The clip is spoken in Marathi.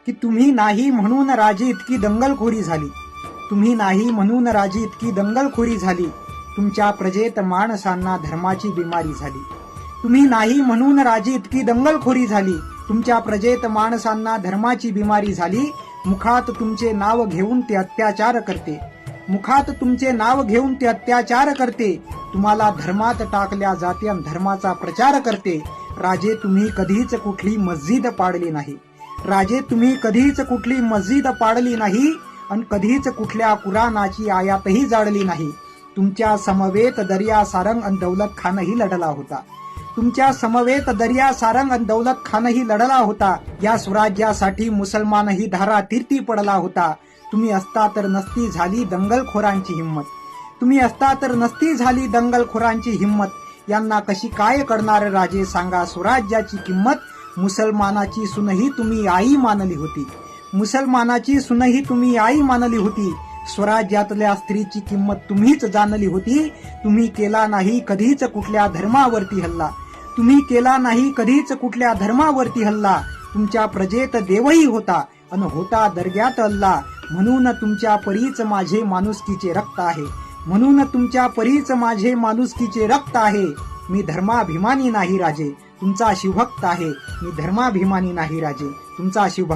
की तुम्ही नाही म्हणून राजे इतकी दंगलखोरी झाली. तुम्ही नाही म्हणून राजे इतकी दंगलखोरी झाली. तुमच्या प्रजेत माणसांना धर्माची बिमारी झाली. तुम्ही नाही म्हणून राजे इतकी दंगलखोरी झाली. तुमच्या प्रजेत माणसांना धर्माची बिमारी झाली. मुखात तुमचे नाव घेऊन ते अत्याचार करते. मुखात तुमचे नाव घेऊन ते अत्याचार करते. तुम्हाला धर्मात टाकल्या जाते आणि धर्माचा प्रचार करते. राजे तुम्ही कधीच कुठली मस्जिद पाडली नाही. राजे तुम्ही कधीच कुठली मस्जिद पाडली नाही आणि कधीच कुठल्या कुराणाची आयातही जाळली नाही. तुमच्या समवेत दर्या सारंग आणि दौलत खानही लढला होता. तुमच्या समवेत दर्या सारंग आणि दौलत खानही लढला होता. या स्वराज्यासाठी मुसलमानही धारा तीर्थी पडला होता. तुम्ही असता तर नसती झाली दंगलखोरांची हिंमत. तुम्ही असता तर नसती झाली दंगलखोरांची हिंमत. यांना कशी काय करणार राजे सांगा स्वराज्याची किंमत. मुसलमानाची सुनही तुम्ही आई मानली होती. मुसलमानाची सुनही तुम्ही आई मानली होती. स्वराज्यातल्या स्त्रीची किंमत तुम्हीच जाणली होती. तुम्ही केला नाही कधीच कुठल्या धर्मावरती हल्ला. तुम्ही केला नाही कधीच कुठल्या धर्मावरती हल्ला. तुमच्या प्रजेत देवही होता आणि होता दर्ग्यात अल्ला. म्हणून तुमच्या परीच माझे माणुसकीचे रक्त आहे. म्हणून तुमच्या परीच माझे माणुसकीचे रक्त आहे. मी धर्माभिमानी नाही राजे, तुमचा शिवभक्त आहे. मी धर्माभिमानी नाही राजे, तुमचा शिवभक्त.